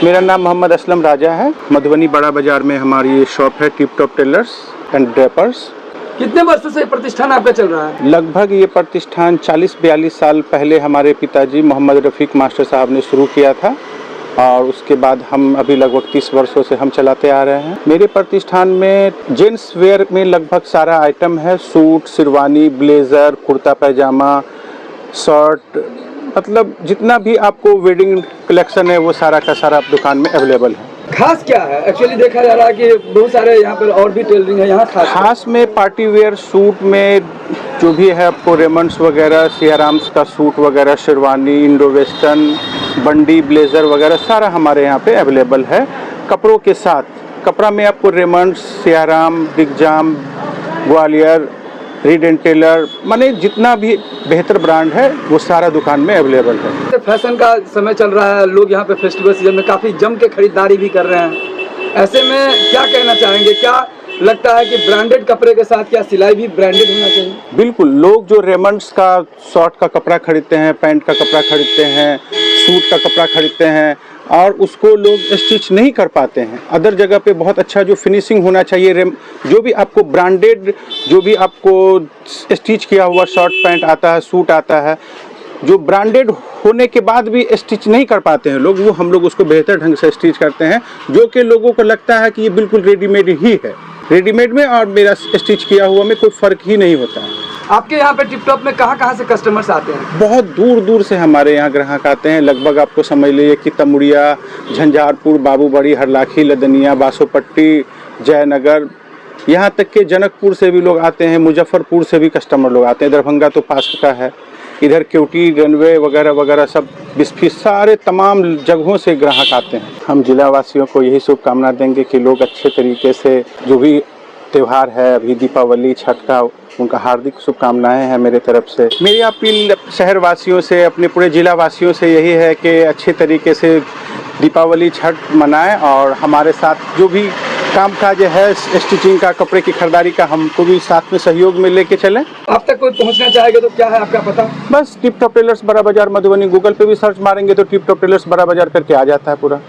मेरा नाम मोहम्मद असलम राजा है। मधुबनी बड़ा बाजार में हमारी ये शॉप है, टिप टॉप टेलर्स एंड ड्रेपर्स। कितने वर्षों से प्रतिष्ठान आपका चल रहा है? लगभग ये प्रतिष्ठान 40-42 साल पहले हमारे पिताजी मोहम्मद रफ़ीक मास्टर साहब ने शुरू किया था और उसके बाद हम अभी लगभग 30 वर्षों से हम चलाते आ रहे हैं। मेरे प्रतिष्ठान में जेंट्स वेयर में लगभग सारा आइटम है, सूट, शेरवानी, ब्लेज़र, कुर्ता पैजामा, शर्ट, मतलब जितना भी आपको वेडिंग कलेक्शन है वो सारा का सारा दुकान में अवेलेबल है। खास क्या है? एक्चुअली देखा जा रहा है कि बहुत सारे यहाँ पर और भी टेलरिंग है, यहाँ खास में पार्टी वेयर सूट में जो भी है आपको रेमंड्स वगैरह, सियाराम्स का सूट वगैरह, शेरवानी, इंडो वेस्टर्न, बंडी, ब्लेज़र वगैरह सारा हमारे यहाँ पे अवेलेबल है। कपड़ों के साथ कपड़ा में आपको Raymonds, Siyaram, Big Jam, Gwalior, Reid and Taylor, माने जितना भी बेहतर ब्रांड है वो सारा दुकान में अवेलेबल है। फैशन का समय चल रहा है, लोग यहाँ पे फेस्टिवल सीजन में काफ़ी जम के खरीदारी भी कर रहे हैं। ऐसे में क्या कहना चाहेंगे? क्या लगता है कि ब्रांडेड कपड़े के साथ क्या सिलाई भी ब्रांडेड होना चाहिए? बिल्कुल, लोग जो रेमंड्स का शॉर्ट का कपड़ा खरीदते हैं, पैंट का कपड़ा खरीदते हैं, सूट का कपड़ा खरीदते हैं और उसको लोग स्टिच नहीं कर पाते हैं। अदर जगह पे बहुत अच्छा जो फिनिशिंग होना चाहिए, जो भी आपको ब्रांडेड, जो भी आपको स्टिच किया हुआ शॉर्ट पैंट आता है, सूट आता है, जो ब्रांडेड होने के बाद भी स्टिच नहीं कर पाते हैं लोग, वो हम लोग उसको बेहतर ढंग से स्टिच करते हैं, जो कि लोगों को लगता है कि ये बिल्कुल रेडीमेड ही है। रेडीमेड में और मेरा स्टिच किया हुआ में कोई फ़र्क ही नहीं होता है। आपके यहाँ पे टिप टॉप में कहाँ से कस्टमर्स आते हैं? बहुत दूर दूर से हमारे यहाँ ग्राहक आते हैं। लगभग आपको समझ लीजिए कि तमुड़िया, झंझारपुर, बाबूबड़ी, हरलाखी, लदनिया, बासोपट्टी, जयनगर, यहाँ तक के जनकपुर से भी लोग आते हैं, मुजफ्फरपुर से भी कस्टमर लोग आते हैं। दरभंगा तो पास का है, इधर केवटी, रनवे वगैरह वगैरह सब बिस्फी सारे तमाम जगहों से ग्राहक आते हैं। हम जिला वासियों को यही शुभकामना देंगे कि लोग अच्छे तरीके से, जो भी त्यौहार है अभी दीपावली, छठ का, उनका हार्दिक शुभकामनाएं हैं मेरे तरफ से। मेरी अपील शहर वासियों से, अपने पूरे जिला वासियों से यही है कि अच्छे तरीके से दीपावली, छठ मनाएं और हमारे साथ जो भी काम काज है स्टिचिंग का, कपड़े की खरीदारी का, हमको भी साथ में सहयोग में लेके चलें। आप तक कोई पहुंचना चाहेगा तो क्या है आपका पता? बस टिप टॉप टेलर्स बड़ा बाजार मधुबनी, गूगल पे भी सर्च मारेंगे तो टिप टॉप टेलर्स बड़ा बाजार करके आ जाता है पूरा।